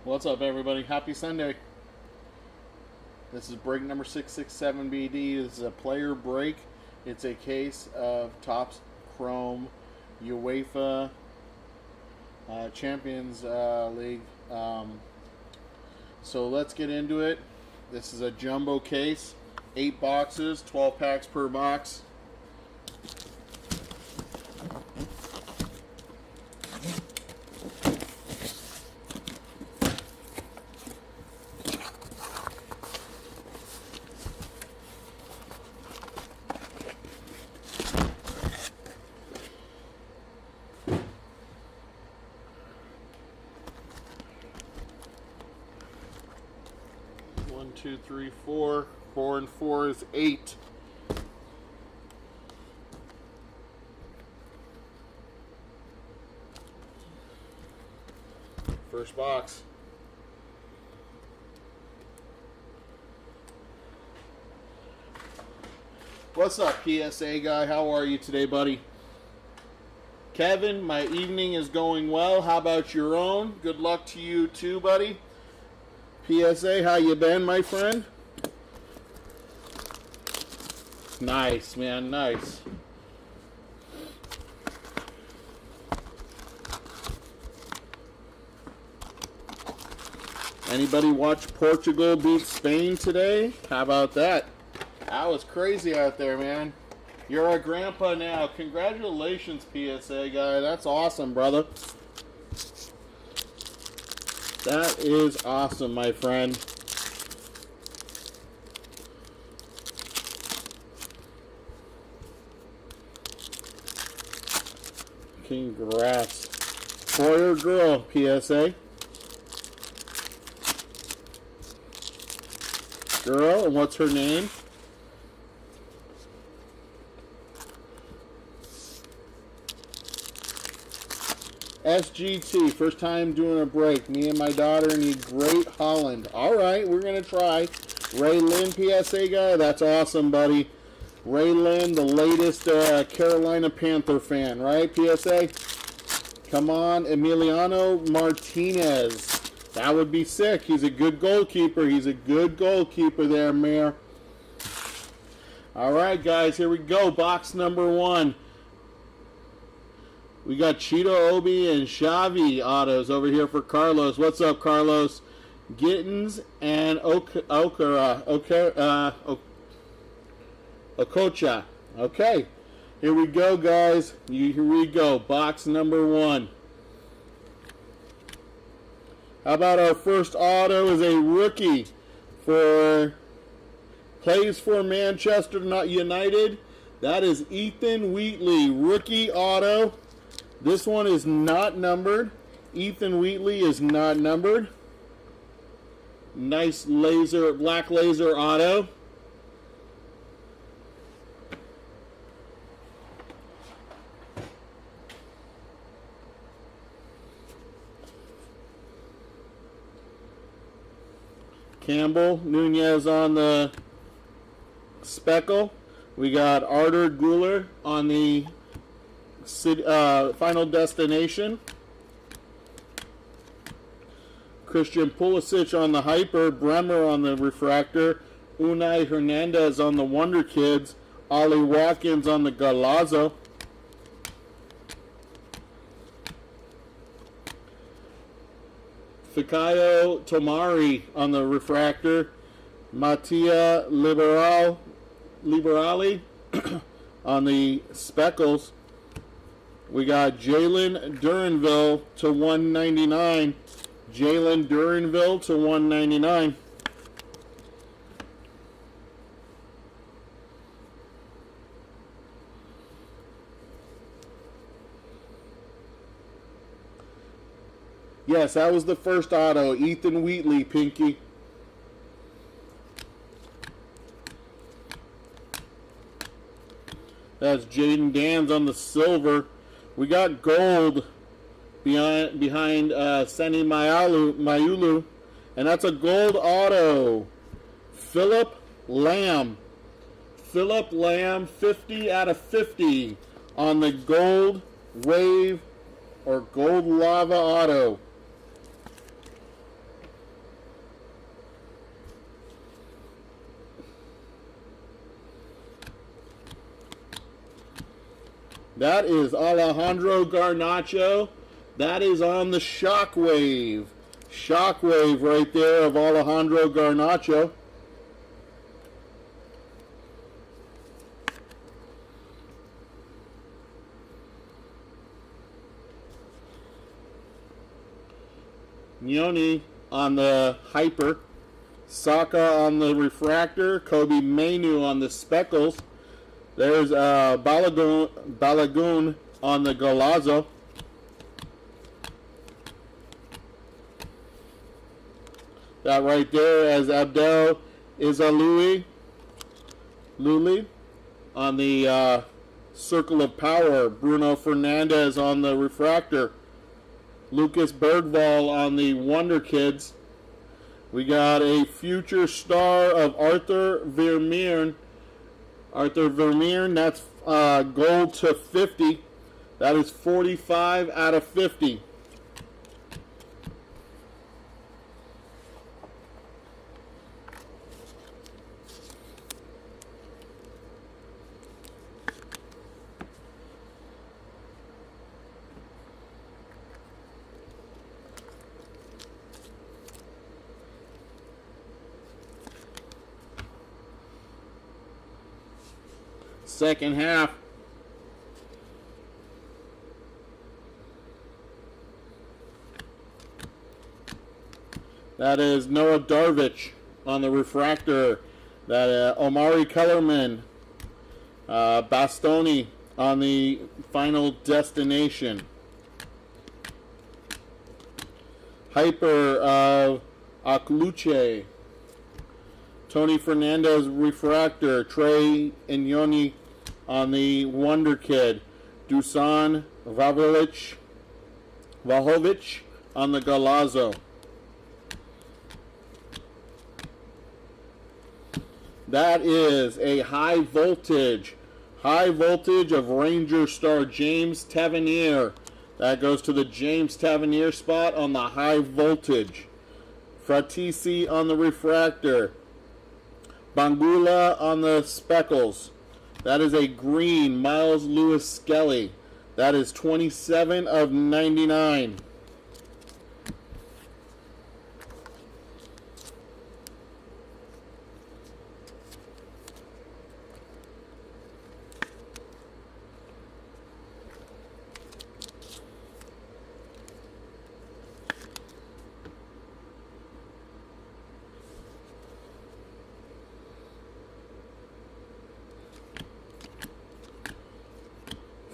What's up, everybody? Happy Sunday. This is break number 667BD. This is a player break. It's a case of Topps Chrome UEFA Champions League. So let's get into it. This is a jumbo case. 8 boxes, 12 packs per box. One, two, three, four. 4 and 4 is 8. First box. What's up, PSA guy? How are you today, buddy? Kevin, my evening is going well. How about your own? Good luck to you too, buddy. PSA, how you been, my friend? Nice, man, nice. Anybody watch Portugal beat Spain today? How about that? That was crazy out there, man. You're a grandpa now. Congratulations, PSA guy. That's awesome, brother. That is awesome, my friend. Congrats. Boy or girl, PSA? Girl, and what's her name? SGT, first time doing a break. Me and my daughter need Great Holland. All right, we're going to try. Ray Lynn, PSA guy, that's awesome, buddy. Ray Lynn, the latest Carolina Panther fan, right, PSA? Come on, Emiliano Martinez. That would be sick. He's a good goalkeeper. He's a good goalkeeper there, Mayor. All right, guys, here we go. Box number 1. We got Cheeto, Obi, and Xavi autos over here for Carlos. What's up, Carlos? Gittins and Okocha. Okay, here we go, guys. Here we go. Box number 1. How about our first auto is a rookie plays for Manchester United. That is Ethan Wheatley, rookie auto. This one is not numbered. Ethan Wheatley is not numbered. Nice black laser auto. Campbell, Nunez on the speckle. We got Artur Guler on the Final Destination. Christian Pulisic on the Hyper. Bremer on the Refractor. Unai Hernandez on the Wonder Kids. Ollie Watkins on the Galazo. Fikayo Tomari on the Refractor. Mattia Liberali on the Speckles. We got Jalen Duranville to 199. Jalen Duranville to 199. Yes, that was the first auto. Ethan Wheatley, Pinky. That's Jaden Dans on the silver. We got gold behind Seni Mayulu. And that's a gold auto. Philip Lamb. Philip Lamb, 50 out of 50 on the gold wave or gold lava auto. That is Alejandro Garnacho. That is on the Shockwave. Shockwave right there of Alejandro Garnacho. Nyoni on the Hyper. Saka on the Refractor. Kobe Mainu on the Speckles. There's Balagoon on the Golazo. That right there as Abdel Izalui Luli on the Circle of Power. Bruno Fernandez on the Refractor. Lucas Bergvall on the Wonder Kids. We got a future star of Arthur Vermeer. Arthur Vermeer, that's gold to 50. That is 45 out of 50. Second half. That is Noah Darvich on the Refractor. That Omari Kellerman, Bastoni on the Final Destination. Hyper of Akluche. Tony Fernandez Refractor. Trey Inyoni on the Wonder Kid. Dusan Vahovic on the Golazo. That is a high voltage of Ranger star James Tavernier. That goes to the James Tavernier spot on the high voltage. Fratisi on the Refractor. Bangula on the Speckles. That is a green Miles Lewis Skelly. That is 27 of 99.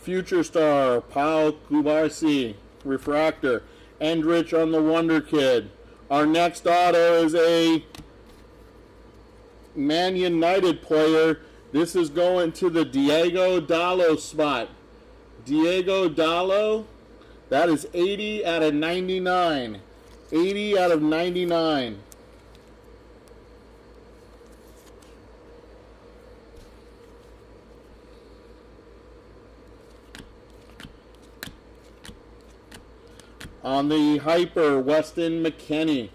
Future Star, Paul Kubarsi, Refractor. Endrich on the Wonder Kid. Our next auto is a Man United player. This is going to the Diego Dallo spot. Diego Dallo, that is 80 out of 99. 80 out of 99. On the Hyper, Weston McKennie.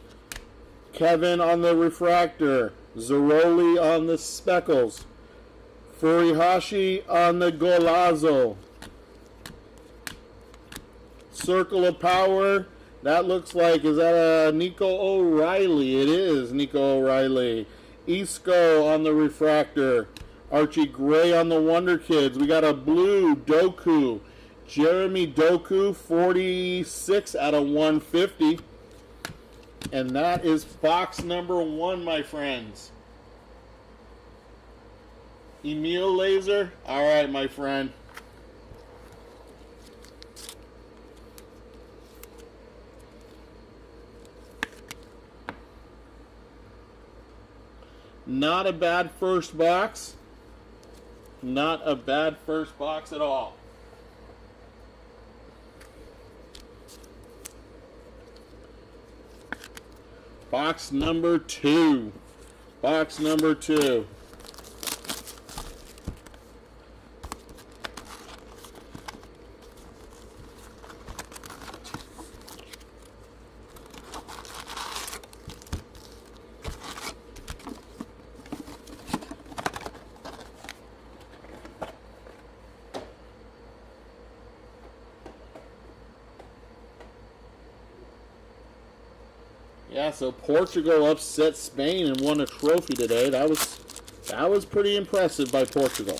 Kevin on the Refractor. Zeroli on the Speckles. Furihashi on the Golazo. Circle of Power. That looks like, is that a Nico O'Reilly? It is Nico O'Reilly. Isco on the Refractor. Archie Gray on the Wonder Kids. We got a blue Doku. Jeremy Doku, 46 out of 150. And that is box number 1, my friends. Emil Laser. All right, my friend. Not a bad first box. Not a bad first box at all. Box number 2. Box number 2. Yeah, so Portugal upset Spain and won a trophy today. That was pretty impressive by Portugal.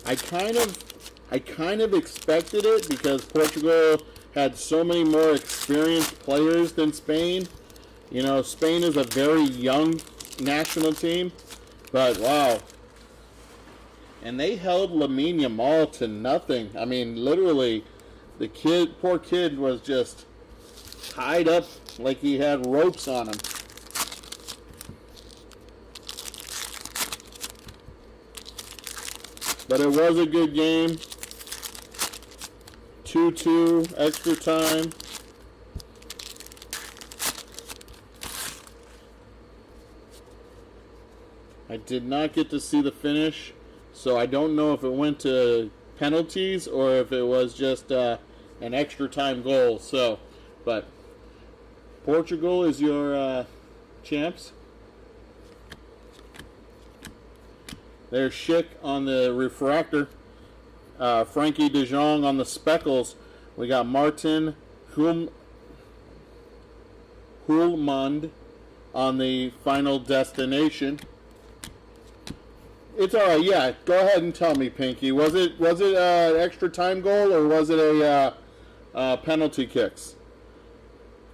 I kind of expected it because Portugal had so many more experienced players than Spain. You know, Spain is a very young national team, but wow. And they held Lamine Yamal to nothing. I mean, literally, the poor kid was just tied up like he had ropes on him. But it was a good game. 2-2, extra time. I did not get to see the finish, so I don't know if it went to penalties or if it was just an extra time goal. So, but Portugal is your champs. There's Schick on the refractor. Frankie de Jong on the speckles. We got Martin Hulmand on the final destination. It's all right. Yeah, go ahead and tell me, Pinky. Was it an extra time goal or was it a penalty kicks?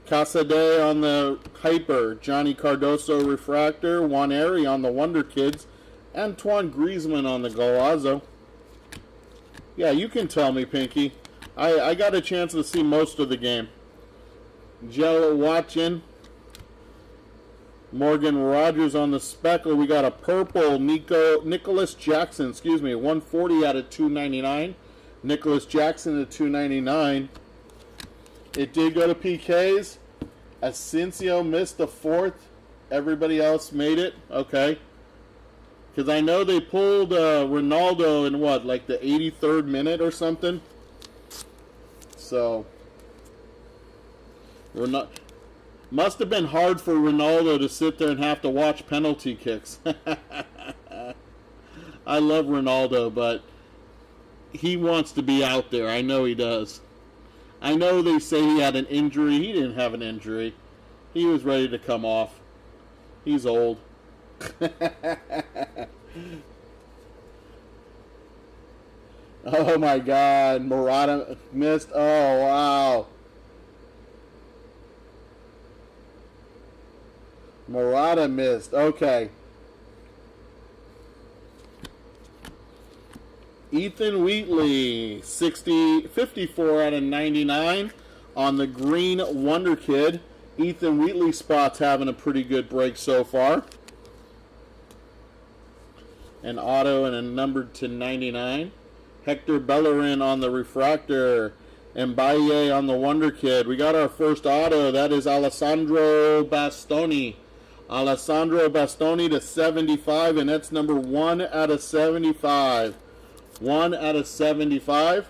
Casade on the Hyper, Johnny Cardoso refractor, Juan Airy on the Wonder Kids, Antoine Griezmann on the Golazo. Yeah, you can tell me, Pinky. I got a chance to see most of the game. Jello Watchin, Morgan Rogers on the speckle. We got a purple Nicholas Jackson, 140 out of 299. Nicholas Jackson at 299. It did go to PKs. Asensio missed the fourth. Everybody else made it. Okay. Because I know they pulled Ronaldo in like the 83rd minute or something. So, must have been hard for Ronaldo to sit there and have to watch penalty kicks. I love Ronaldo, but he wants to be out there. I know he does. I know they say he had an injury. He didn't have an injury. He was ready to come off. He's old. Oh my God, Morata missed. Oh wow. Morata missed. Okay. Ethan Wheatley, 54 out of 99 on the green Wonder Kid. Ethan Wheatley spot's having a pretty good break so far. An auto and a numbered to 99. Hector Bellerin on the refractor. Mbaye on the Wonder Kid. We got our first auto. That is Alessandro Bastoni. Alessandro Bastoni to 75, and that's number 1 out of 75. 1 out of 75.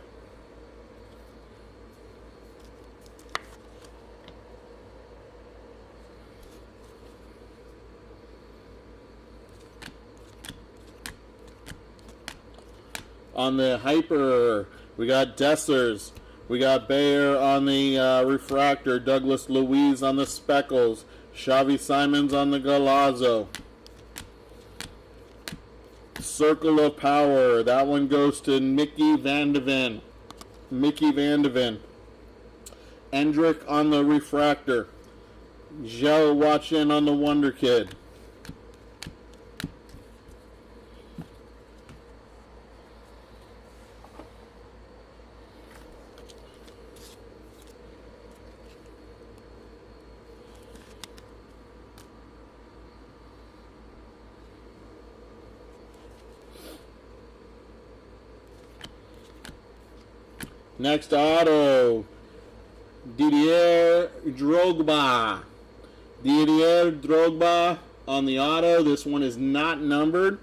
On the Hyper, we got Dessers. We got Bayer on the refractor. Douglas Luiz on the speckles. Xavi Simons on the Golazo. Circle of Power. That one goes to Mickey Van de Ven. Endrick on the refractor. Zhao Watchin on the Wonder Kid. Next auto, Didier Drogba. Didier Drogba on the auto. This one is not numbered.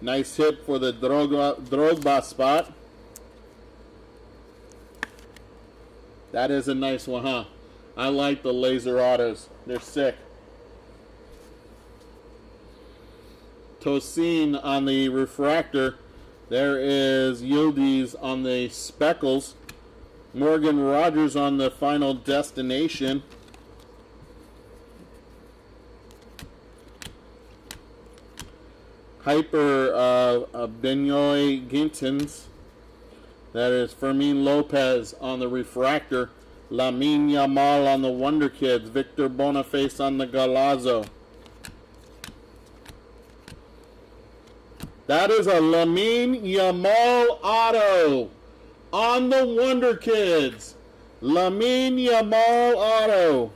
Nice hit for the Drogba spot. That is a nice one, huh? I like the laser autos. They're sick. Tosin on the refractor. There is Yildiz on the speckles. Morgan Rogers on the final destination. Hyper Benoit Gintons. That is Fermin Lopez on the refractor. Lamine Yamal on the Wonder Kids. Victor Boniface on the Galazo. That is a Lamine Yamal auto on the Wonder Kids. Lamine Yamal auto.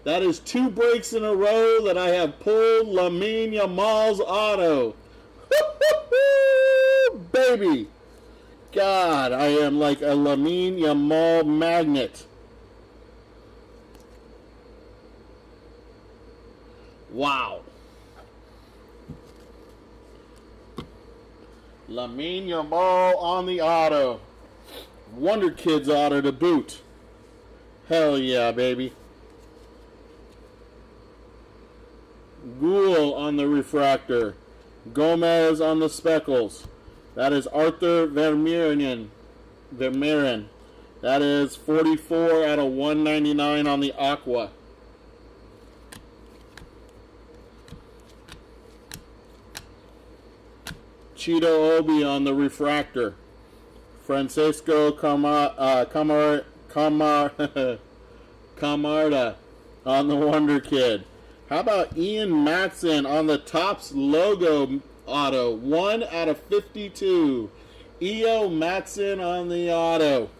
That is 2 breaks in a row that I have pulled Lamine Yamal's auto. Baby. God, I am like a Lamine Yamal magnet. Wow. Lamine Yamal on the auto. Wonder Kids auto to boot. Hell yeah, baby. Ghoul on the refractor. Gomez on the speckles. That is Arthur Vermeeren. That is 44 out of 199 on the Aqua. Cheeto Obi on the refractor. Francisco Camarda on the Wonder Kid. How about Ian Matson on the Topps logo auto? 1 out of 52. E.O. Matson on the auto.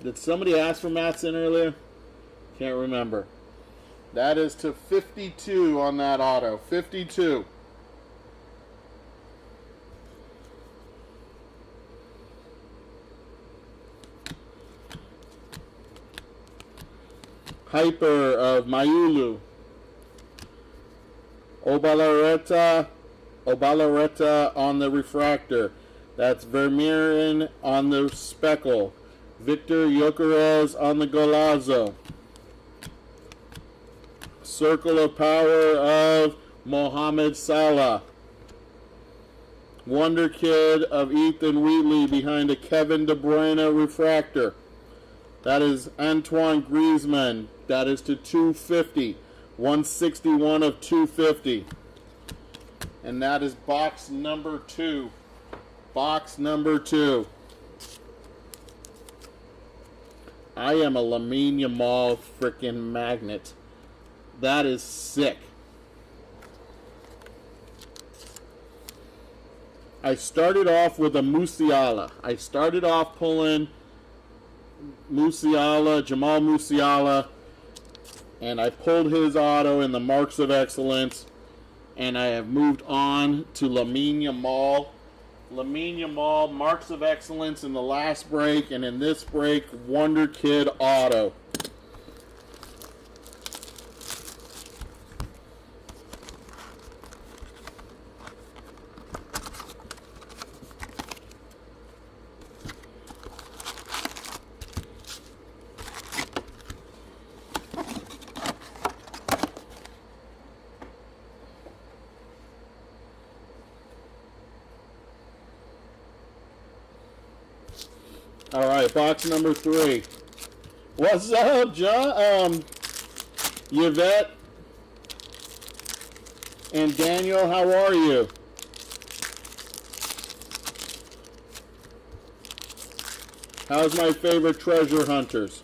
Did somebody ask for Matson earlier? Can't remember. That is to 52 on that auto. 52. Hyper of Mayulu. Obalareta on the refractor. That's Vermeeren on the speckle. Victor Gyökeres on the Golazo. Circle of Power of Mohamed Salah. Wonder Kid of Ethan Wheatley behind a Kevin De Bruyne refractor. That is Antoine Griezmann. That is to 250. 161 of 250. And that is box number 2. Box number 2. I am a Lamine Yamal freaking magnet. That is sick. I started off with a Musiala. I started off pulling Musiala, Jamal Musiala, and I pulled his auto in the Marks of Excellence, and I have moved on to Lamine Yamal. Lamine Yamal, Marks of Excellence in the last break, and in this break, Wonder Kid auto. All right, box number 3. What's up, John? Yvette and Daniel, how are you? How's my favorite treasure hunters?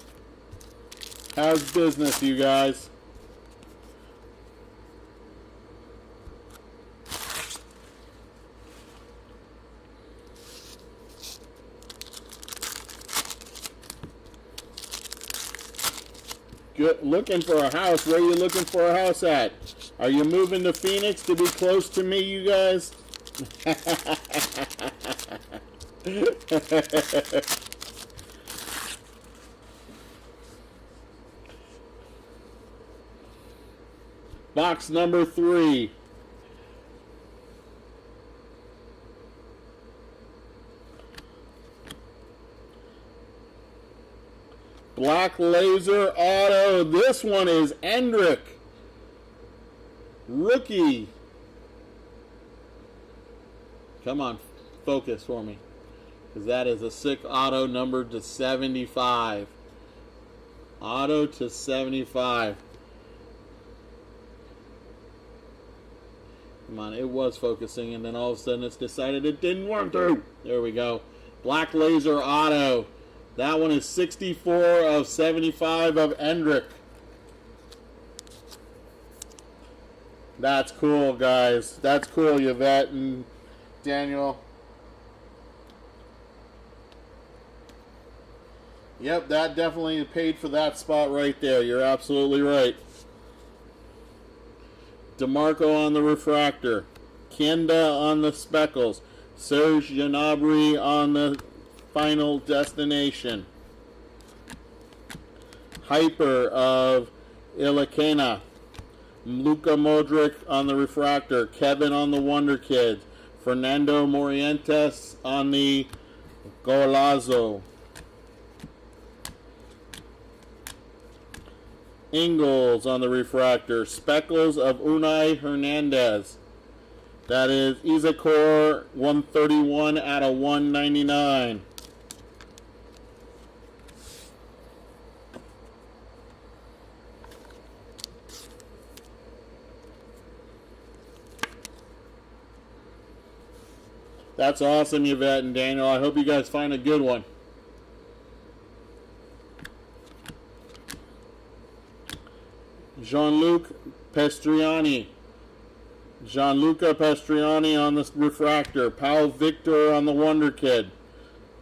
How's business, you guys? Good, looking for a house. Where are you looking for a house at? Are you moving to Phoenix to be close to me, you guys? Box number 3. Black Laser Auto. This one is Endrick. Rookie. Come on, focus for me. Because that is a sick auto numbered to 75. Auto to 75. come on. It was focusing, and then all of a sudden it's decided it didn't want to. There we go. Black Laser Auto. That one is 64 of 75 of Endrick. That's cool, guys. That's cool, Yvette and Daniel. Yep, that definitely paid for that spot right there. You're absolutely right. DeMarco on the refractor. Kenda on the speckles. Serge Gnabry on the final destination. Hyper of Ilakena. Luka Modric on the refractor. Kevin on the Wonder Kids. Fernando Morientes on the Golazo. Ingles on the refractor. Speckles of Unai Hernandez. That is Isakor 131 out of 199. That's awesome, Yvette and Daniel. I hope you guys find a good one. Gianluca Pestriani. Gianluca Pestriani on the refractor. Pau Victor on the Wonder Kid.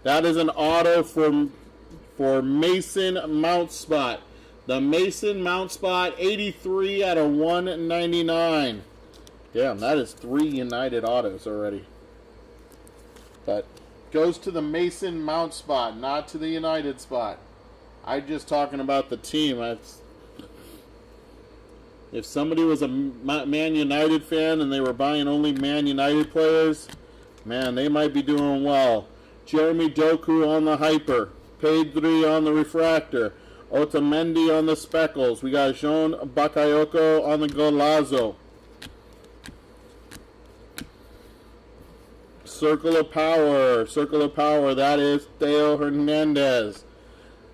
That is an auto for Mason Mount Spot. The Mason Mount Spot, 83 out of 199. Damn, that is 3 United autos already. But goes to the Mason Mount Spot, not to the United spot. I'm just talking about the team. If somebody was a Man United fan and they were buying only Man United players, man, they might be doing well. Jeremy Doku on the Hyper. Pedri on the refractor. Otamendi on the speckles. We got Jean Bakayoko on the Golazo. Circle of Power. Circle of Power. That is Theo Hernandez.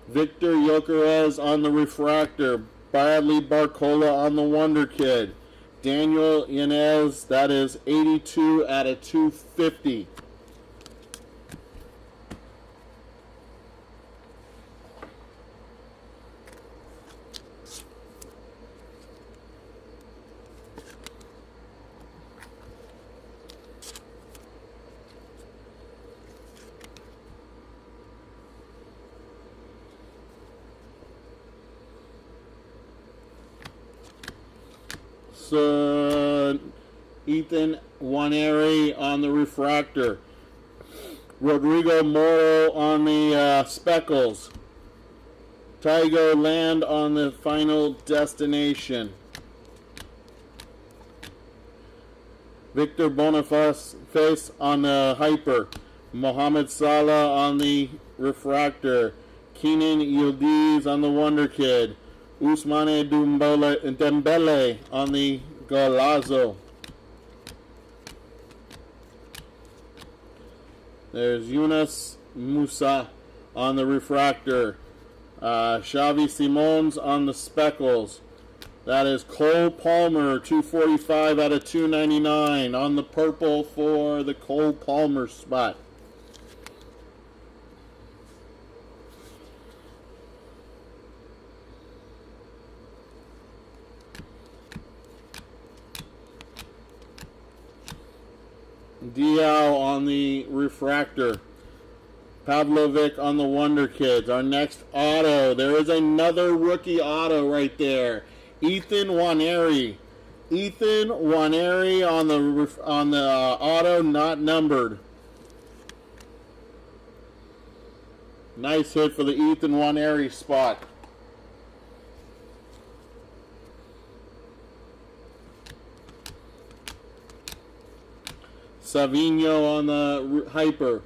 Victor Gyökeres on the refractor. Bradley Barcola on the Wonder Kid. Daniel Yanez, that is 82 out of 250. Ethan Waneri on the refractor. Rodrigo Moro on the speckles. Tygo Land on the final destination. Victor Boniface on the Hyper. Mohamed Salah on the refractor. Keenan Yildiz on the Wonder Kid. Ousmane Dembele on the Golazo. There's Yunus Musa on the refractor. Xavi Simons on the speckles. That is Cole Palmer, 245 out of 299 on the purple for the Cole Palmer spot. Diao on the refractor. Pavlovic on the Wonder Kids. Our next auto. There is another rookie auto right there. Ethan Waneri. Ethan Waneri on the auto, not numbered. Nice hit for the Ethan Waneri spot. Savinho on the Hyper.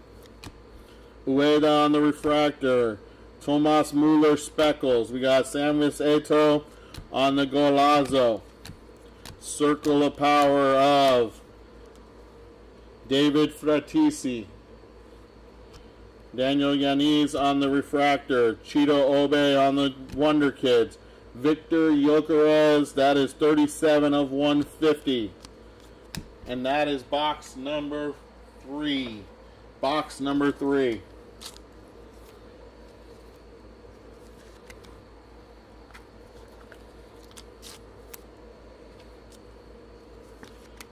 Ueda on the refractor. Tomas Muller speckles. We got Samus Eto'o on the Golazo. Circle of Power of David Fratisi. Daniel Yanez on the refractor. Cheeto Obe on the Wonder Kids. Victor Gyökeres, that is 37 of 150. And that is box number 3. Box number 3.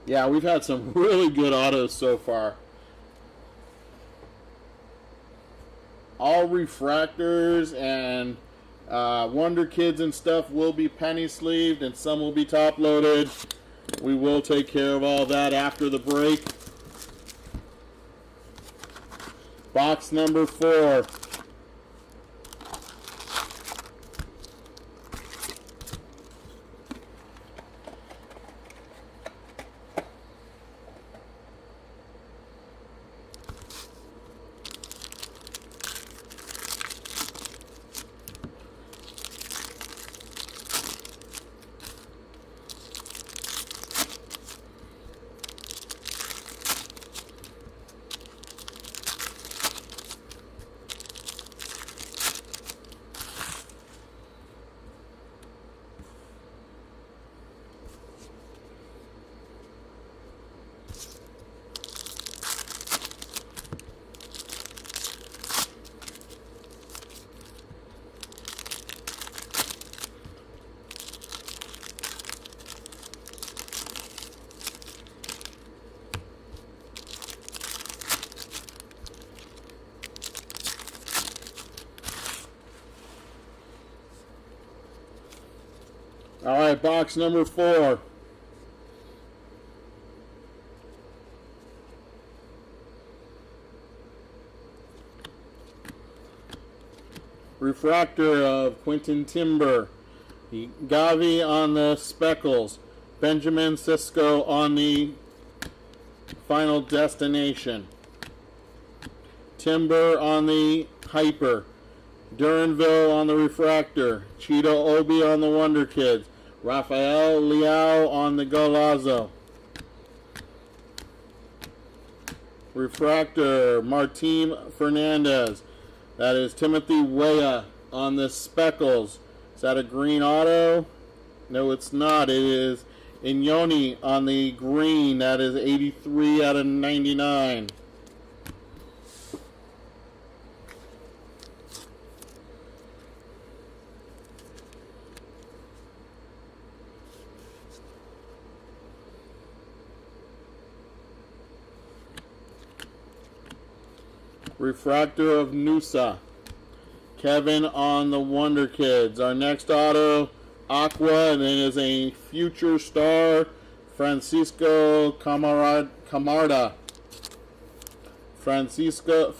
Yeah, we've had some really good autos so far. All refractors and Wonder Kids and stuff will be penny sleeved, and some will be top loaded. We will take care of all that after the break. Box number 4. All right, box number 4. Refractor of Quentin Timber. Gavi on the Speckles. Benjamin Sisko on the Final Destination. Timber on the Hyper. Duranville on the Refractor. Cheeto Obi on the Wonder Kids. Rafael Leao on the Golazo. Refractor, Martin Fernandez. That is Timothy Weah on the Speckles. Is that a green auto? No, it's not. It is Inyoni on the green. That is 83 out of 99. Refractor of Nusa. Kevin on the Wonder Kids. Our next auto, Aqua, and it is a future star, Francesco Camarda. Francesco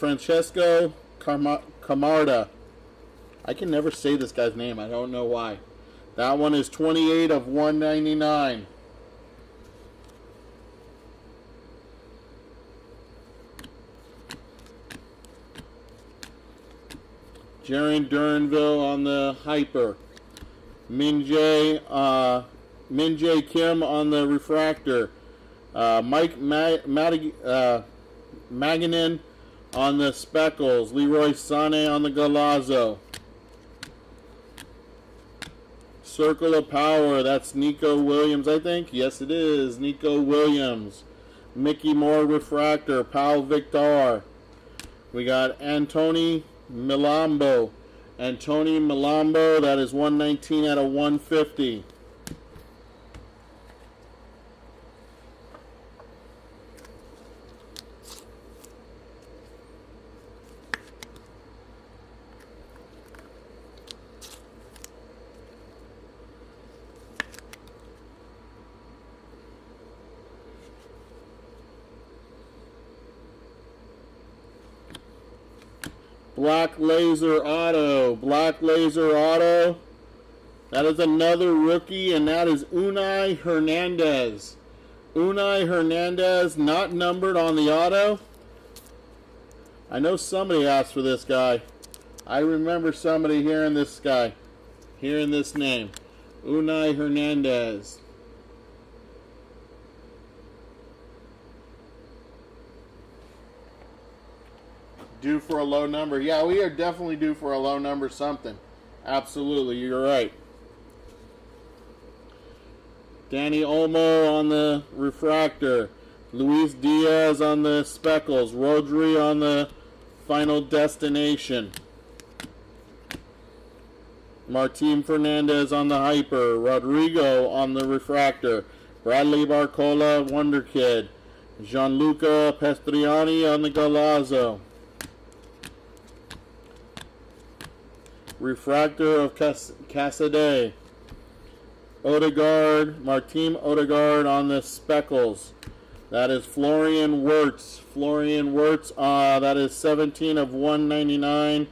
Camarda. I can never say this guy's name. I don't know why. That one is 28 of 199. Jaron Duranville on the Hyper. Min-Jae Kim on the Refractor. Mike Maganin on the Speckles. Leroy Sané on the Golazo. Circle of Power, that's Nico Williams, I think. Yes, it is. Nico Williams. Mickey Moore Refractor. Paul Victor. We got Antony Milambo. Antony Milambo, that is 119 out of 150. Black Laser Auto. Black Laser Auto. That is another rookie, and that is Unai Hernandez. Unai Hernandez, not numbered on the auto. I know somebody asked for this guy. I remember somebody hearing this guy. Hearing this name. Unai Hernandez. Due for a low number. Yeah, we are definitely due for a low number something. Absolutely, you're right. Danny Olmo on the Refractor. Luis Diaz on the Speckles. Rodri on the Final Destination. Martin Fernandez on the Hyper. Rodrigo on the Refractor. Bradley Barcola, Wonder Kid. Gianluca Pestriani on the Galazzo. Refractor of Casadei. Odegaard, Martin Odegaard on the Speckles. That is Florian Wirtz. Florian Wirtz, that is 17 of 199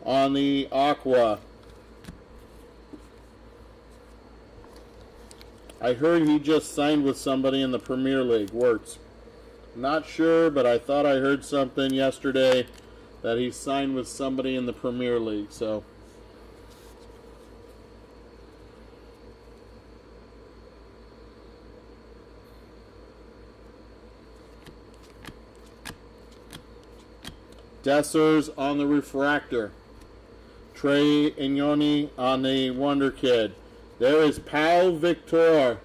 on the Aqua. I heard he just signed with somebody in the Premier League, Wirtz. Not sure, but I thought I heard something yesterday that he signed with somebody in the Premier League, so. Dessers on the Refractor. Trey Ignoni on the Wonder Kid. There is Pau Victor.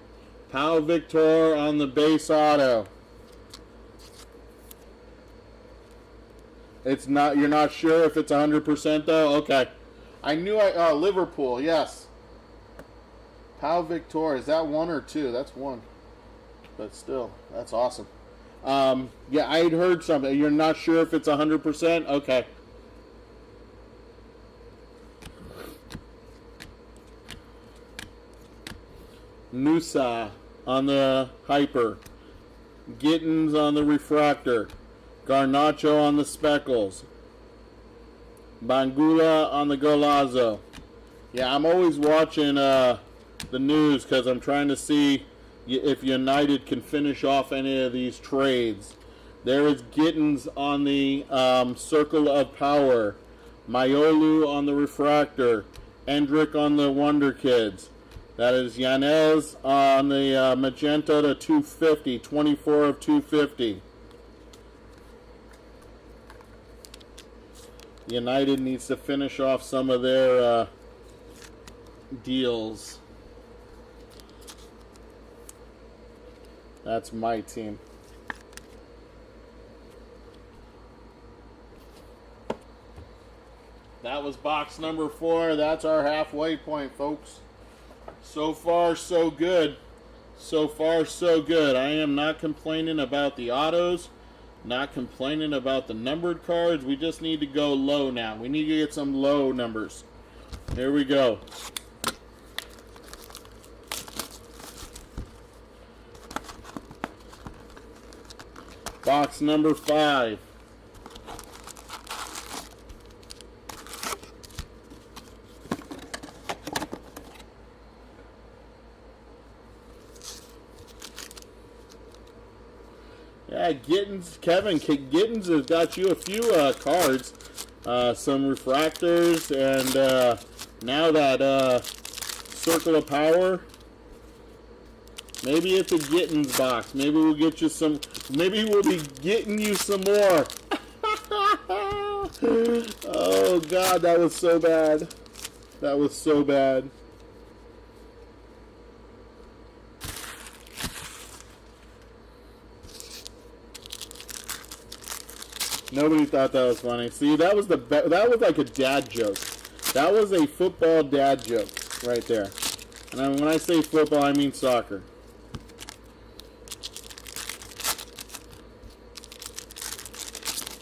Pau Victor on the base auto. It's not, you're not sure if it's 100% though? Okay. I knew Liverpool, yes. Pau Victor, is that 1 or 2? That's 1. But still, that's awesome. Yeah, I had heard something. You're not sure if it's 100%? Okay. Nusa on the Hyper. Gittins on the Refractor. Garnacho on the Speckles. Bangula on the Golazzo. Yeah, I'm always watching the news because I'm trying to see if United can finish off any of these trades. There is Gittins on the Circle of Power. Mayolu on the Refractor. Endrick on the Wonder Kids. That is Yanez on the Magenta to 250. 24 of 250. United needs to finish off some of their deals. That's my team. That was box number 4. That's our halfway point, folks. So far, so good. So far, so good. I am not complaining about the autos. Not complaining about the numbered cards. We just need to go low now. We need to get some low numbers. Here we go. Box number 5. Yeah, Gittins, Kevin Gittins has got you a few cards, some refractors, and now that Circle of Power. Maybe it's a Gittins box. Maybe we'll get you some. Maybe we'll be getting you some more. Oh God, that was so bad. That was so bad. Nobody thought that was funny. See, that was that was like a dad joke. That was a football dad joke right there. And when I say football, I mean soccer.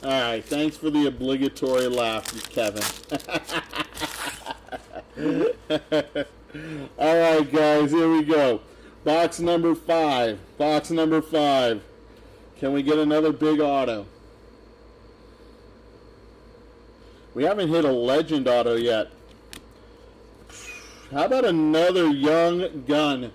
All right, thanks for the obligatory laugh, Kevin. All right, guys, here we go. Box number 5. Box number 5. Can we get another big auto? We haven't hit a legend auto yet. How about another young gun?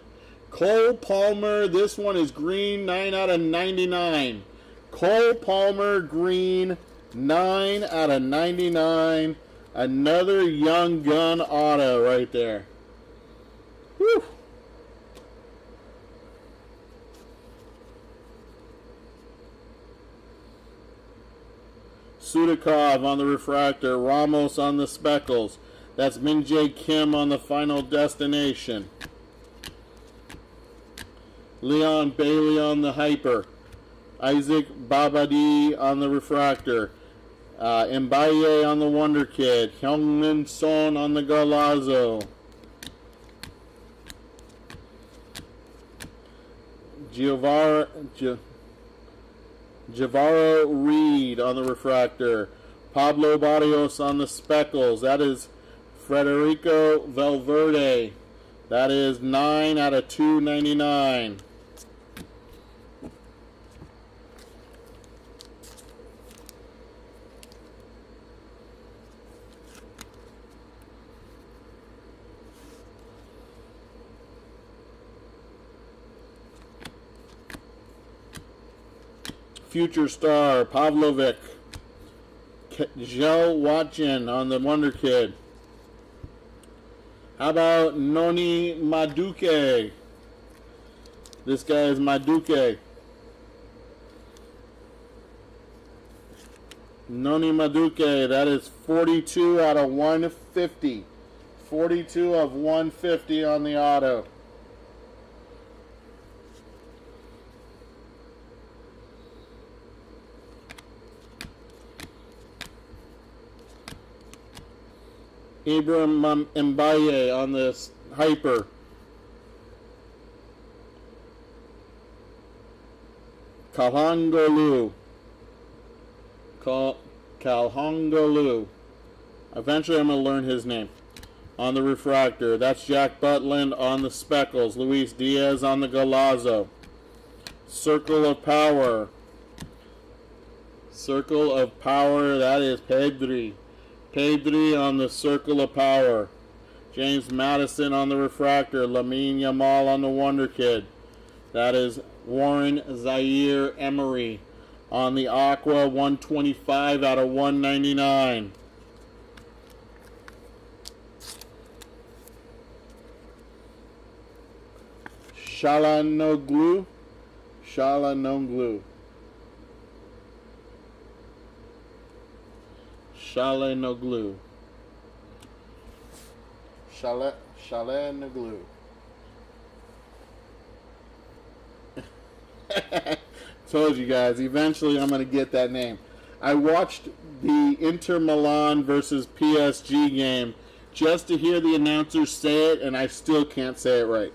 Cole Palmer. This one is green, 9 out of 99. Cole Palmer, green, 9 out of 99. Another young gun auto right there. Whew. Sudakov on the refractor. Ramos on the speckles. That's Min Jae Kim on the Final Destination. Leon Bailey on the hyper. Isaac Babadi on the refractor. Mbaye on the Wonder Kid. Hyungmin Son on the Galazo. Javaro Reed on the refractor. Pablo Barrios on the speckles. That is Federico Valverde. That is 9 out of 299. Future Star, Pavlovic. Joe Watchin on the Wonder Kid. How about Noni Maduke? This guy is Maduke. Noni Maduke, that is 42 out of 150. 42 of 150 on the auto. Ibrahim Mbaye on this hyper. Kalhangolu. Kalhangolu. Eventually I'm going to learn his name. On the refractor. That's Jack Butland on the speckles. Luis Diaz on the Galazo. Circle of Power. Circle of Power. That is Pedri. Pedri on the Circle of Power. James Madison on the refractor. Lamine Yamal on the Wonder Kid. That is Warren Zaire Emery on the Aqua, 125 out of 199. Shalanoglu. Shalanoglu. Shalanoglu. Shalanoglu. Told you guys, eventually I'm going to get that name. I watched the Inter Milan versus PSG game just to hear the announcers say it, and I still can't say it right.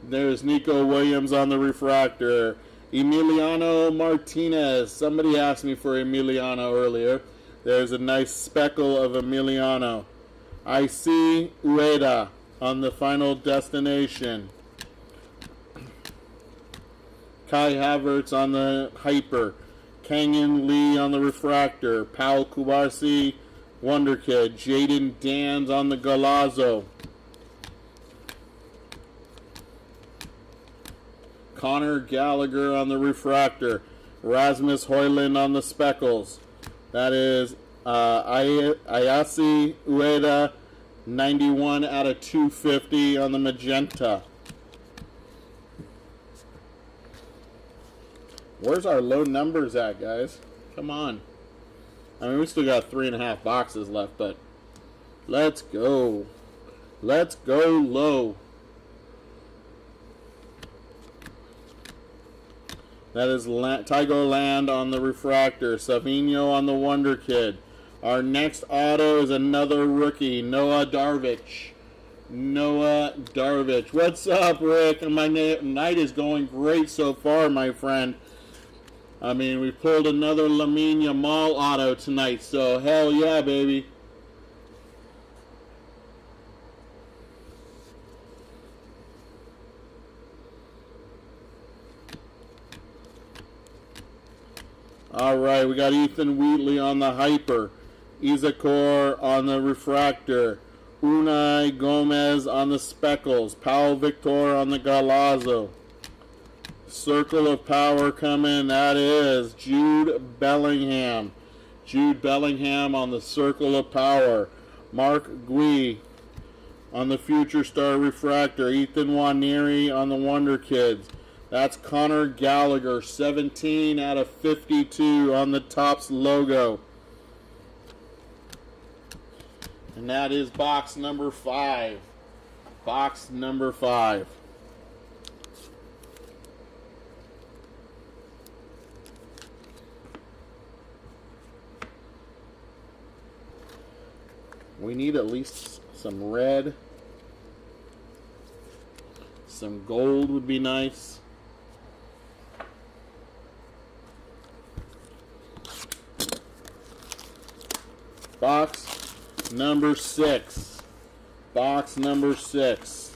There's Nico Williams on the refractor. Emiliano Martinez. Somebody asked me for Emiliano earlier. There's a nice speckle of Emiliano. I see Ueda on the Final Destination. Kai Havertz on the hyper. Kangan Lee on the refractor. Paul Kubarsi, Wonder Kid. Jaden Dans on the Galazo. Connor Gallagher on the refractor. Rasmus Højlund on the speckles. That is Ayase Ueda, 91 out of 250 on the magenta. Where's our low numbers at, guys? Come on. I mean, we still got 3.5 boxes left, but let's go. Let's go low. That is Tygo Land on the refractor. Savinho on the Wonder Kid. Our next auto is another rookie, Noah Darvic. Noah Darvic. What's up, Rick? My night is going great so far, my friend. I mean, we pulled another Lamine Yamal auto tonight, so hell yeah, baby. Alright, we got Ethan Wheatley on the hyper. Izakor on the refractor. Unai Gomez on the speckles. Paul Victor on the Galazo. Circle of Power coming. That is Jude Bellingham. Jude Bellingham on the Circle of Power. Mark Gui on the Future Star refractor. Ethan Waneri on the Wonder Kids. That's Connor Gallagher, 17 out of 52 on the Topps logo. And that is box number 5. Box number 5. We need at least some red. Some gold would be nice. Box number 6. Box number 6.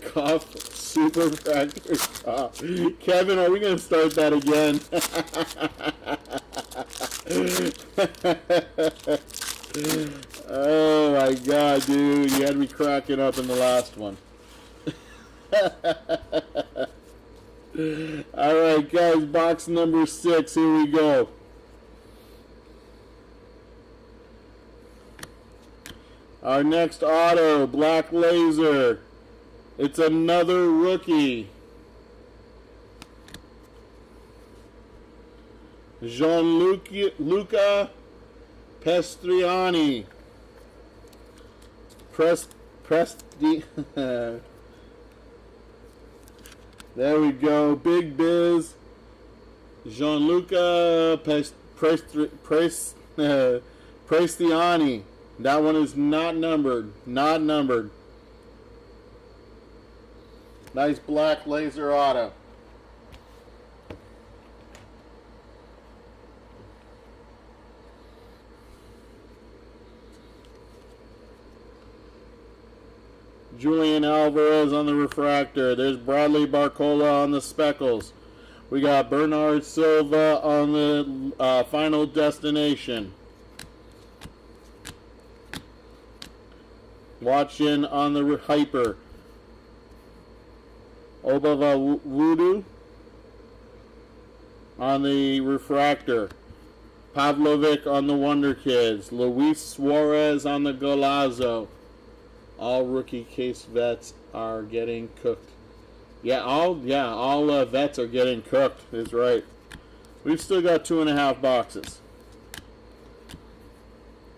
Cough, super factor cough. Kevin, are we going to start that again? Oh my god, dude. You had me cracking up in the last one. Alright, guys, box number 6. Here we go. Our next auto, Black Laser. It's another rookie. Gianluca Pestriani. There we go. Big Biz. Gianluca Pestriani. That one is not numbered. Not numbered. Nice black laser auto. Julian Alvarez on the refractor. There's Bradley Barcola on the speckles. We got Bernard Silva on the Final Destination. Watching on the hyper. Obava Voodoo on the refractor. Pavlovic on the Wonder Kids. Luis Suarez on the Golazo. All rookie case vets are getting cooked. All vets are getting cooked is right. We've still got 2.5 boxes.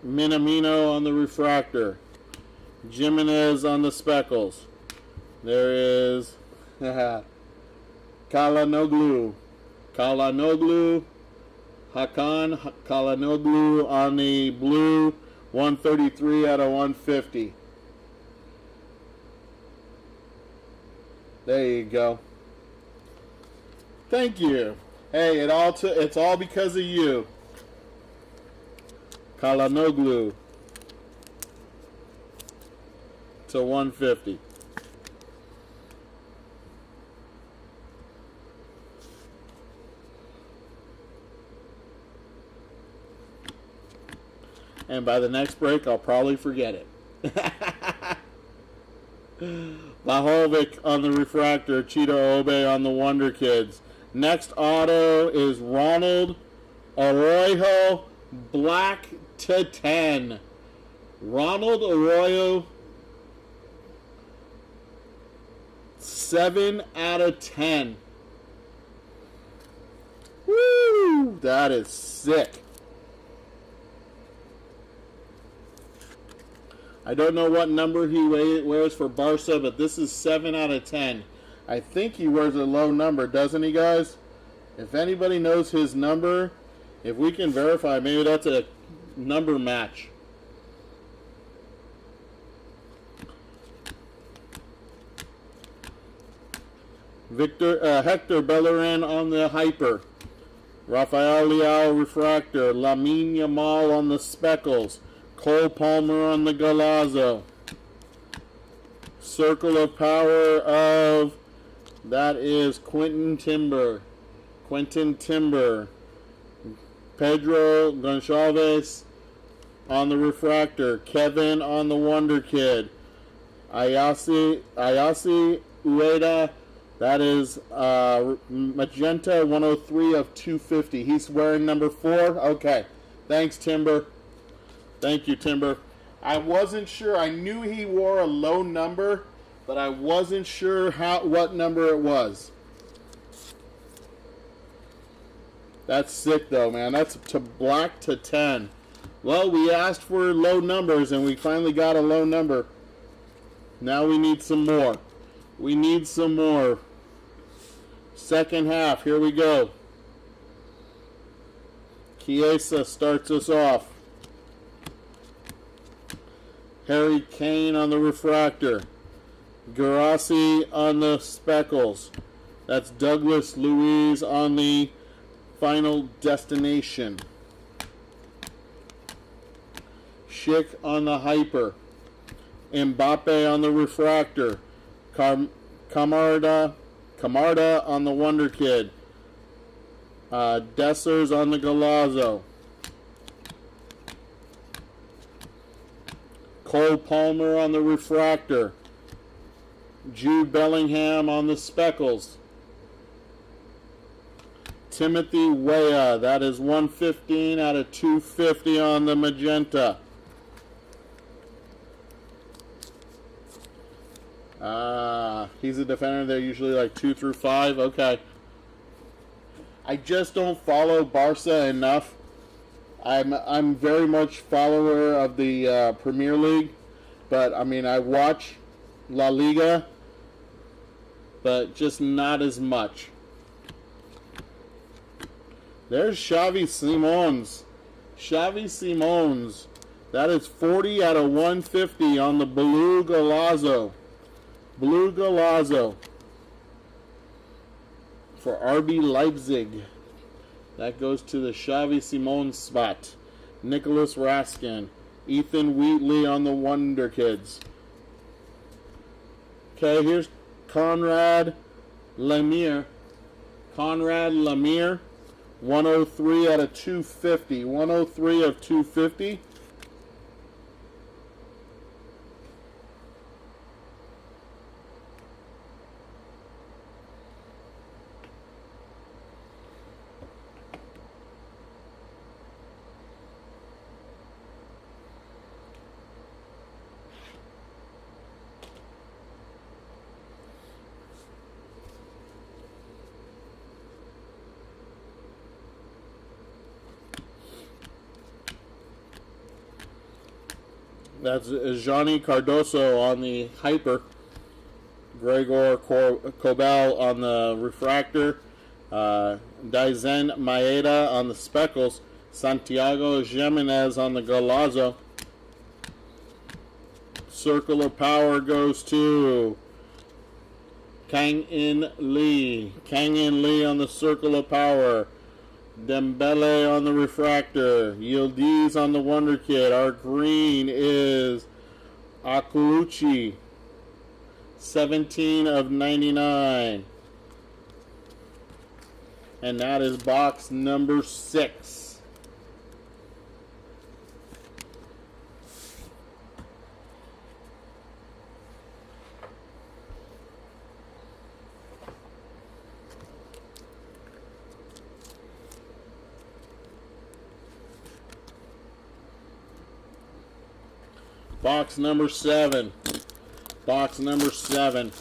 Minamino on the refractor. Jimenez on the speckles. There is Kalanoglu. Hakan Kalanoglu on the blue. 133 out of 150. There you go. Thank you. Hey, it's all because of you. Kalanoglu to 150. And by the next break, I'll probably forget it. Lahovic on the refractor. Cheetah Obe on the Wonder Kids. Next auto is Ronald Arroyo, black to 10. Ronald Arroyo, 7 out of 10. Woo! That is sick. I don't know what number he wears for Barca, but this is 7 out of 10. I think he wears a low number, doesn't he, guys? If anybody knows his number, if we can verify, maybe that's a number match. Hector Bellerin on the hyper. Rafael Leao refractor. Lamine Yamal on the speckles. Cole Palmer on the Galazzo. Circle of Power of, that is Quentin Timber. Pedro Gonçalves on the Refractor. Kevin on the Wonder Kid. Ayase Ueda, that is Magenta 103 of 250. He's wearing number 4. Okay. Thanks, Timber. Thank you, Timber. I wasn't sure. I knew he wore a low number, but I wasn't sure what number it was. That's sick, though, man. That's to black to 10. Well, we asked for low numbers, and we finally got a low number. Now we need some more. We need some more. Second half. Here we go. Chiesa starts us off. Harry Kane on the Refractor. Garassi on the Speckles. That's Douglas Luiz on the Final Destination. Schick on the Hyper. Mbappe on the Refractor. Camarda on the Wonder Kid. Dessers on the Galazzo. Cole Palmer on the Refractor. Jude Bellingham on the Speckles. Timothy Weah, that is 115 out of 250 on the Magenta. He's a defender. They're usually like 2 through 5. Okay. I just don't follow Barca enough. I'm very much follower of the Premier League, but I mean I watch La Liga, but just not as much. There's Xavi Simons. Xavi Simons. That is 40 out of 150 on the Blue Galazzo. Blue Galazzo for RB Leipzig. That goes to the Xavi Simons spot. Nicholas Raskin. Ethan Wheatley on the Wonder Kids. Okay, here's Conrad Lemire. 103 out of 250. 103 of 250. That's Johnny Cardoso on the Hyper. Gregor Kobel on the Refractor. Daizen Maeda on the Speckles. Santiago Jimenez on the Galazzo. Circle of Power goes to Kang-In Lee. Kang-In Lee on the Circle of Power. Dembele on the Refractor. Yildiz on the Wonder Kid. Our green is Akuruchi. 17 of 99. And that is box number 6. Box number 7. Box number 7.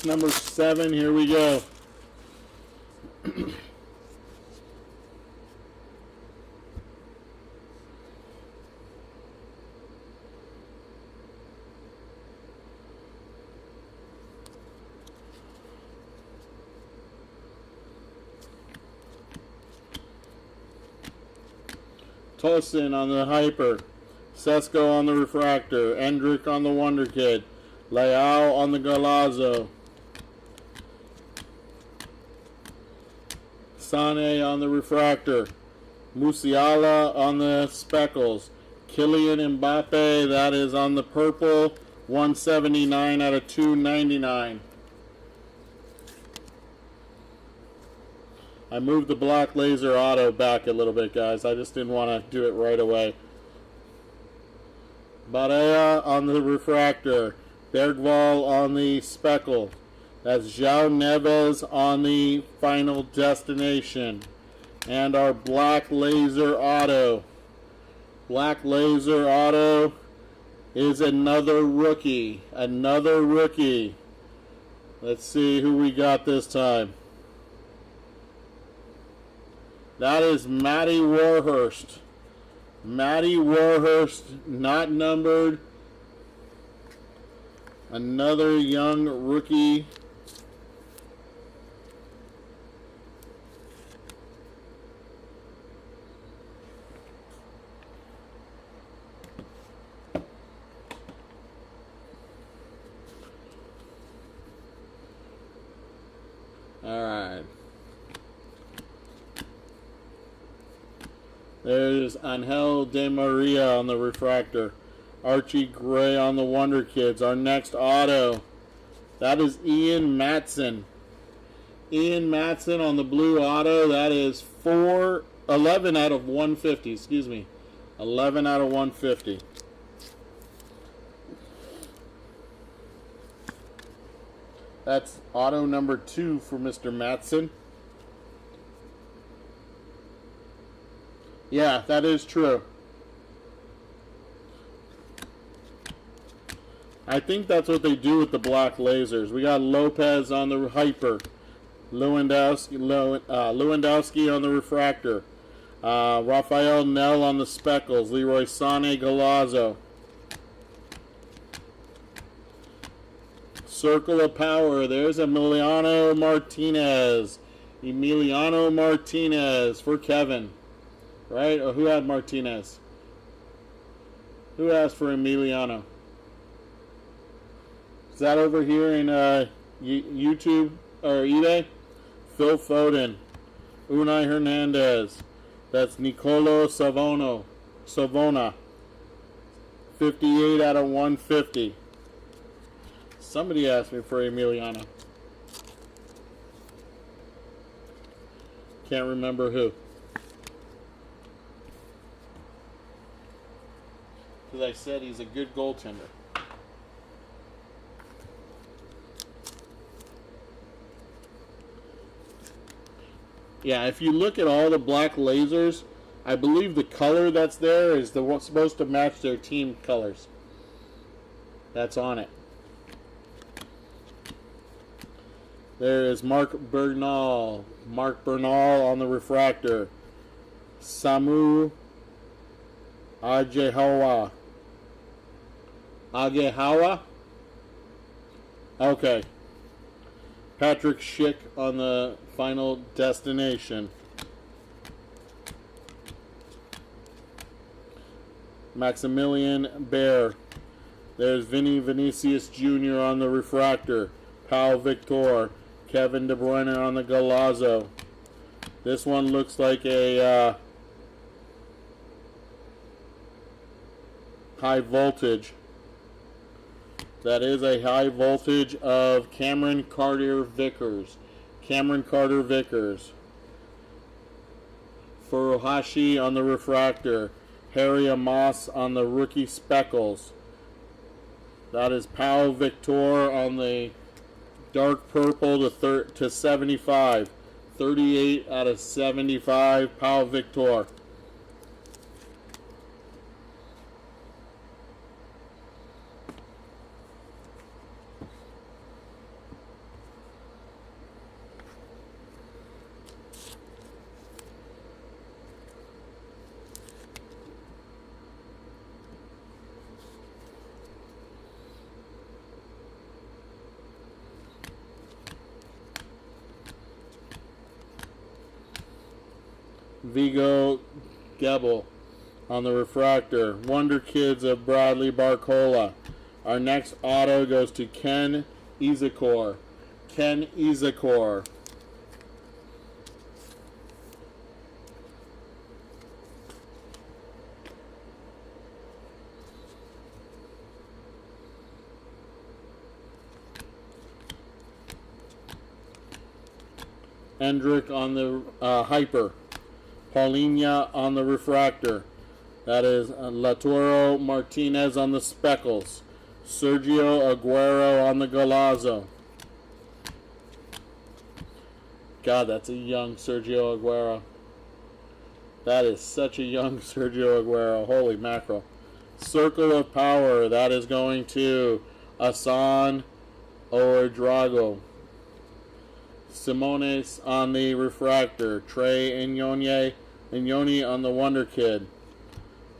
box number 7. Here we go. Tosin on the Hyper, Sesko on the Refractor, Endrick on the Wonder Kid, Leao on the Galazzo, Sane on the Refractor, Musiala on the Speckles, Kylian Mbappe, that is on the purple, 179 out of 299. I moved the black laser auto back a little bit, guys. I just didn't want to do it right away. Barea on the Refractor. Bergvall on the Speckle. That's João Neves on the Final Destination. And our black laser auto. Black laser auto is another rookie. Another rookie. Let's see who we got this time. That is Matty Warhurst. Matty Warhurst, not numbered. Another young rookie. All right. There's Angel De Maria on the Refractor. Archie Gray on the Wonder Kids. Our next auto. That is Ian Matson. Ian Matson on the blue auto. That is 11 out of 150. Excuse me. 11 out of 150. That's auto number 2 for Mr. Matson. Yeah, that is true. I think that's what they do with the black lasers. We got Lopez on the Hyper. Lewandowski on the Refractor. Rafael Nell on the Speckles. Leroy Sané Galazzo. Circle of Power. There's Emiliano Martinez. Emiliano Martinez for Kevin. Right? Or who had Martinez? Who asked for Emiliano? Is that over here in YouTube or eBay? Phil Foden. Unai Hernandez. That's Nicolo Savona. 58 out of 150. Somebody asked me for Emiliano. Can't remember who. Because I said he's a good goaltender. Yeah, if you look at all the black lasers, I believe the color that's there is supposed to match their team colors. That's on it. There is Mark Bernal. Mark Bernal on the Refractor. Samu Agehawa. Okay. Patrick Schick on the Final Destination. Maximilian Bear. There's Vinicius Jr. on the Refractor. Pau Victor. Kevin De Bruyne on the Galazzo. This one looks like a high voltage. That is a high voltage of Cameron Carter Vickers. Cameron Carter Vickers. Furuhashi on the Refractor. Harry Amos on the Rookie Speckles. That is Pau Victor on the dark purple to 75. 38 out of 75. Pau Victor. Vigo Gebel on the refractor. Wonder Kids of Bradley Barcola. Our next auto goes to Ken Izakor. Ken Izakor. Hendrick on the Hyper. Paulina on the refractor. That is Laturo Martinez on the Speckles. Sergio Aguero on the Golazo. God, that's a young Sergio Aguero. That is such a young Sergio Aguero. Holy mackerel. Circle of Power. That is going to Asan Ouedraogo. Simones on the refractor. Trey Ignoni on the Wonder Kid.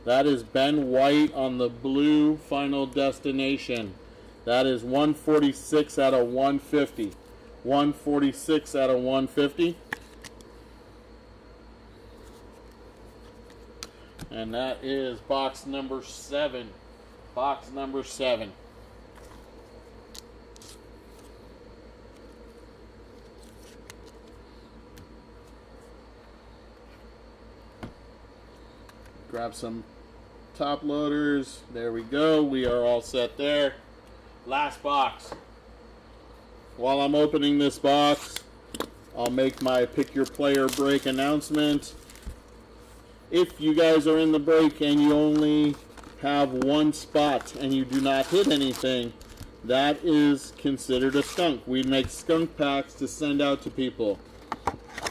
That is Ben White on the blue Final Destination. That is 146 out of 150. 146 out of 150. And that is box number 7. Box number 7. Grab some top loaders. There we go. We are all set there. Last box. While I'm opening this box, I'll make my pick your player break announcement. If you guys are in the break and you only have one spot and you do not hit anything, that is considered a skunk. We make skunk packs to send out to people.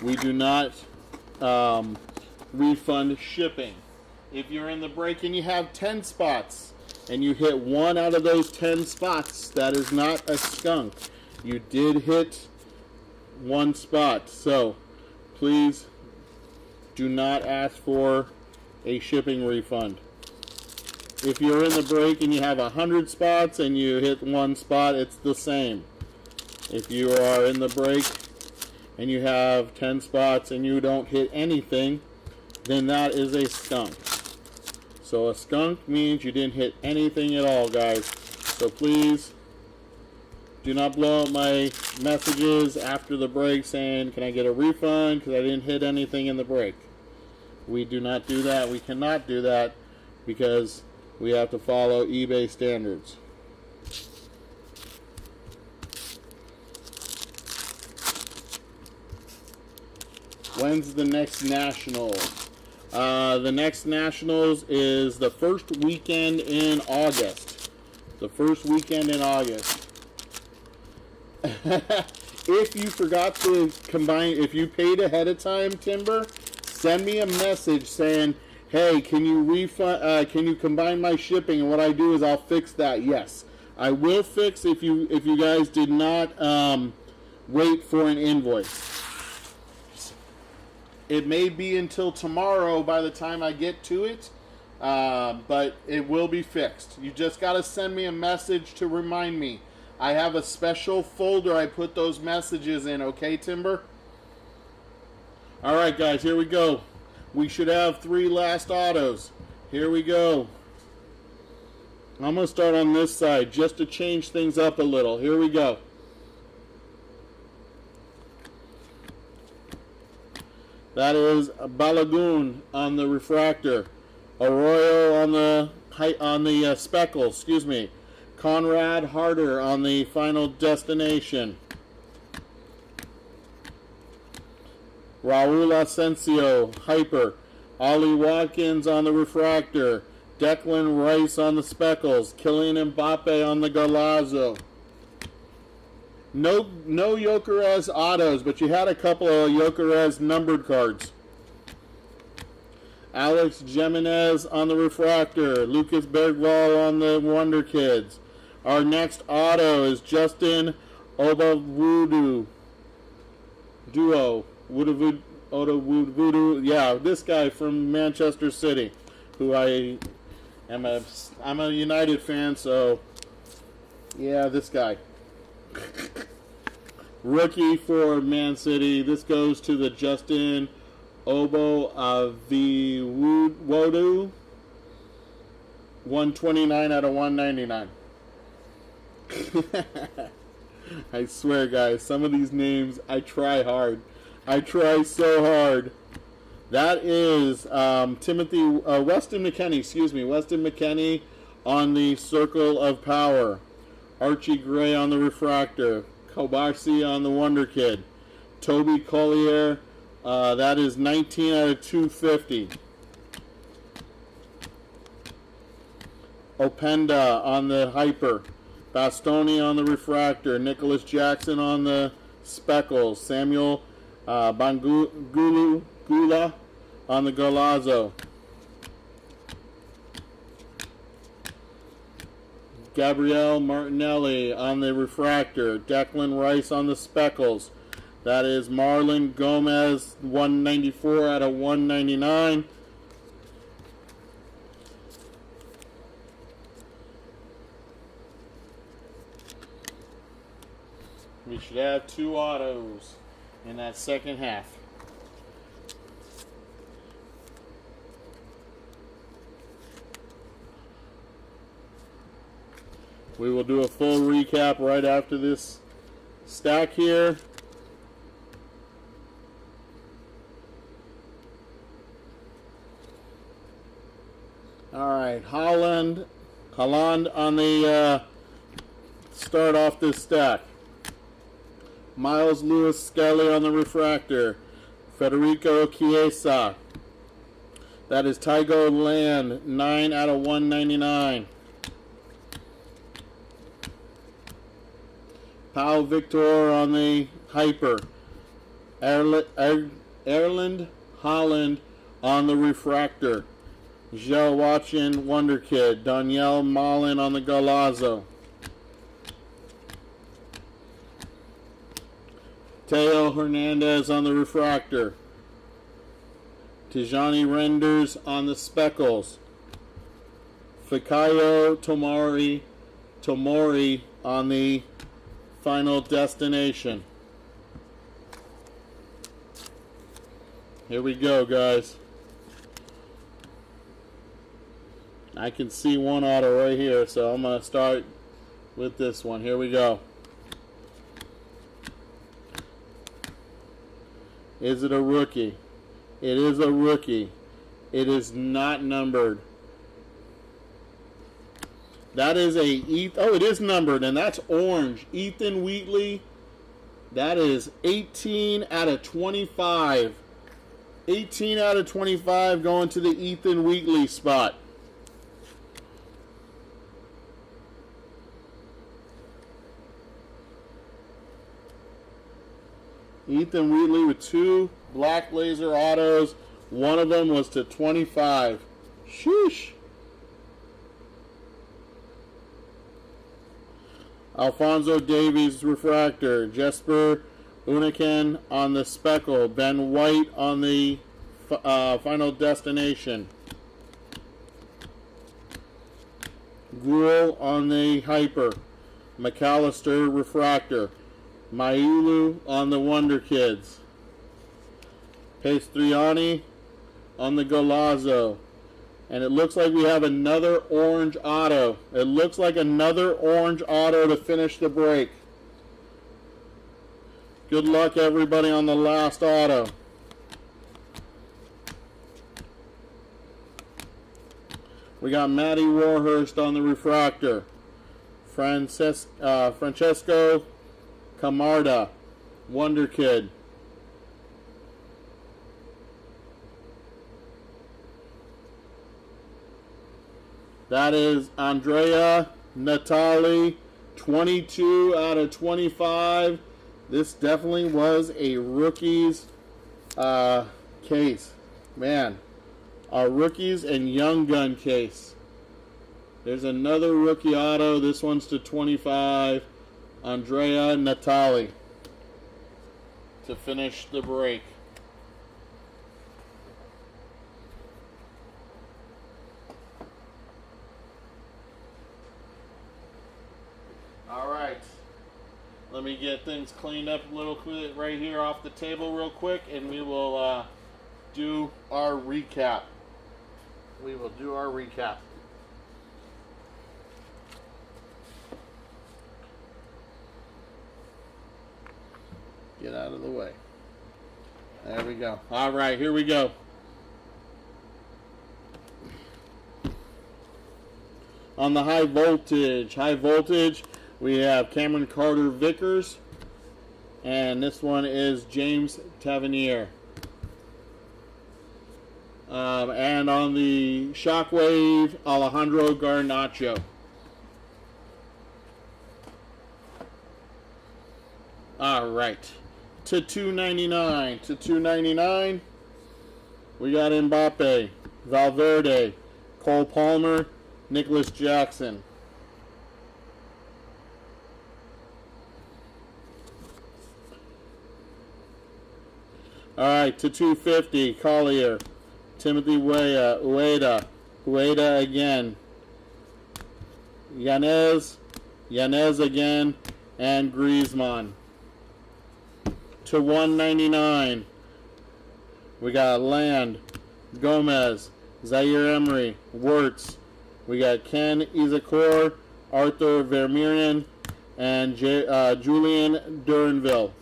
We do not refund shipping. If you're in the break and you have 10 spots and you hit one out of those 10 spots, that is not a skunk. You did hit one spot. So please do not ask for a shipping refund. If you're in the break and you have 100 spots and you hit one spot, it's the same. If you are in the break and you have 10 spots and you don't hit anything, then that is a skunk. So a skunk means you didn't hit anything at all, guys. So please do not blow up my messages after the break saying, can I get a refund because I didn't hit anything in the break. We do not do that. We cannot do that because we have to follow eBay standards. When's the next national? The next Nationals is the first weekend in August. The first weekend in August. If you forgot to combine, if you paid ahead of time, Timber, send me a message saying, hey, can you refund? Can you combine my shipping? And what I do is I'll fix that. Yes, I will fix if you guys did not wait for an invoice. It may be until tomorrow by the time I get to it, but it will be fixed. You just got to send me a message to remind me. I have a special folder I put those messages in, okay, Timber? All right, guys, here we go. We should have 3 last autos. Here we go. I'm going to start on this side just to change things up a little. Here we go. That is Balagoon on the refractor. Arroyo on the Speckles, excuse me. Conrad Harder on the Final Destination. Raul Asensio, Hyper. Ollie Watkins on the refractor. Declan Rice on the Speckles. Kylian Mbappe on the Golazo. No Jokeres autos, but you had a couple of Jokeres numbered cards. Alex Jimenez on the refractor. Lucas Bergwall on the Wonder Kids. Our next auto is Justin Obawudu. Voodoo. Yeah, this guy from Manchester City, who I'm a United fan, so yeah, this guy. Rookie for Man City. This goes to the Justin Obo Wodu, 129 out of 199. I swear, guys, some of these names, I try hard. I try so hard. That is Weston McKennie, Weston McKennie on the Circle of Power. Archie Gray on the Refractor. Kobashi on the Wonder Kid. Toby Collier, that is 19 out of 250. Openda on the Hyper. Bastoni on the Refractor. Nicholas Jackson on the Speckles. Samuel Bangula on the Golazzo. Gabrielle Martinelli on the Refractor. Declan Rice on the Speckles. That is Marlon Gomez, 194 out of 199. We should have 2 autos in that second half. We will do a full recap right after this stack here. All right, Holland on the start off this stack. Miles Lewis Skelly on the Refractor. Federico Chiesa. That is Tygo Land, 9 out of 199. Pau Victor on the Hyper. Erland Holland on the Refractor. Joe Watchin Wonder Kid. Danielle Mullen on the Golazzo. Teo Hernandez on the Refractor. Tijani Renders on the Speckles. Fikayo Tomori on the Final Destination. Here we go, guys. I can see one auto right here, so I'm going to start with this one. Here we go. Is it a rookie? It is a rookie. It is not numbered. That is oh, it is numbered, and that's orange. Ethan Wheatley. That is 18 out of 25. 18 out of 25 going to the Ethan Wheatley spot. Ethan Wheatley with 2 black laser autos. One of them was to 25. Sheesh. Alfonso Davies Refractor. Jesper Uniken on the Speckle. Ben White on the Final Destination. Gruel on the Hyper. McAllister Refractor. Mayulu on the Wonder Kids. Pastriani on the Golazzo. And it looks like we have another orange auto. It looks like another orange auto to finish the break. Good luck, everybody, on the last auto. We got Matty Warhurst on the Refractor. Francesco Camarda, Wonder Kid. That is Andrea Natali, 22 out of 25. This definitely was a rookie's case. Man, a rookies and young gun case. There's another rookie auto. This one's to 25. Andrea Natali to finish the break. All right. Let me get things cleaned up a little quick right here off the table real quick, and we will do our recap. We will do our recap. Get out of the way. There we go. All right, here we go. On the high voltage, we have Cameron Carter Vickers, and this one is James Tavernier. And on the Shockwave, Alejandro Garnacho. All right. To 299. To 299, we got Mbappe, Valverde, Cole Palmer, Nicholas Jackson. All right, to 250, Collier, Timothy Weah, Ueda again, Yanez again, and Griezmann. To 199, we got Land, Gomez, Zaire Emery, Wirtz. We got Ken Izakor, Arthur Vermeeren, and Julian Duranville.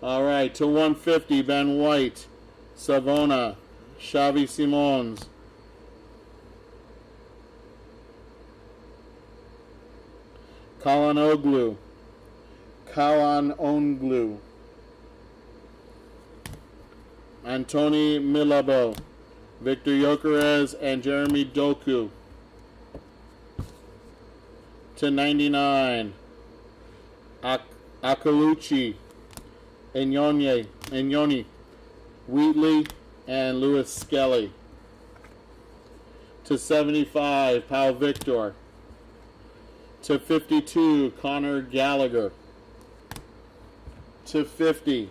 All right, to 150, Ben White, Savona, Xavi Simons, Kalan Onglu, Antony Milabo, Victor Gyökeres, and Jeremy Doku. To 99, Akaluchi, Inyoni, Wheatley, and Lewis Skelly. To 75, Pau Victor. To 52, Connor Gallagher. To 50,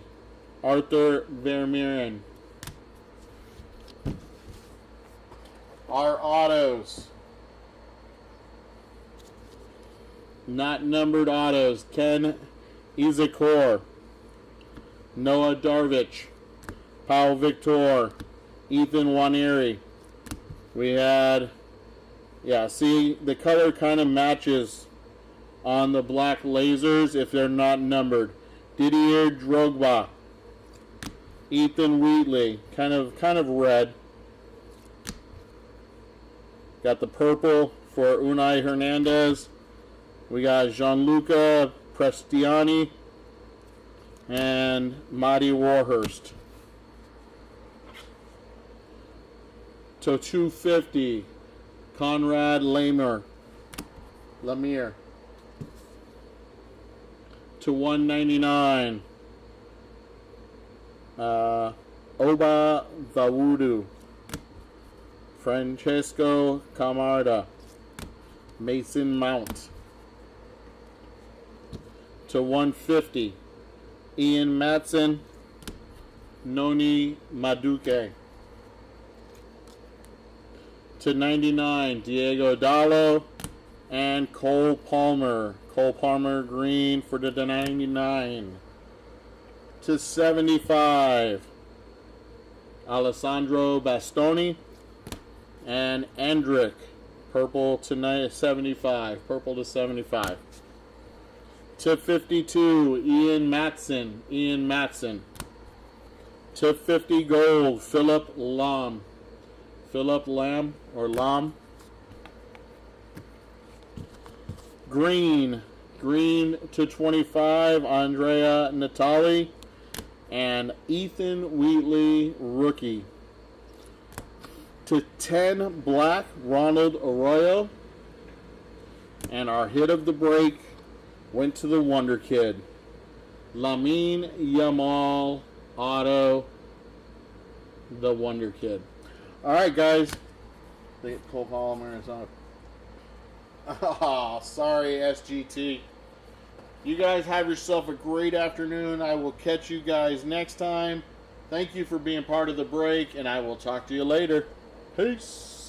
Arthur Vermeeren. Our autos. Not numbered autos. Ken Izakor, Noah Darvich, Paul Victor, Ethan Waneri. We had, see, the color kind of matches on the black lasers if they're not numbered. Didier Drogba, Ethan Wheatley, kind of red. Got the purple for Unai Hernandez. We got Gianluca Prestiani and Marty Warhurst. To 250, Conrad Lemire. To 199, Oba Vawudu, Francesco Camarda, Mason Mount. To 150, Ian Matson, Noni Maduke. To 99, Diego Dallo and Cole Palmer. Cole Palmer green for the 99. To 75, Alessandro Bastoni and Endrick. Purple to 75. Purple to 75. To 52, Ian Matson. To 50 gold, Philip Lam. Green to 25, Andrea Natali and Ethan Wheatley, rookie. To 10, black, Ronald Arroyo. And our hit of the break went to the Wonder Kid, Lamine Yamal, auto, the Wonder Kid. All right, guys. The Cole Palmer is on. Oh, sorry, SGT. You guys have yourself a great afternoon. I will catch you guys next time. Thank you for being part of the break, and I will talk to you later. Peace.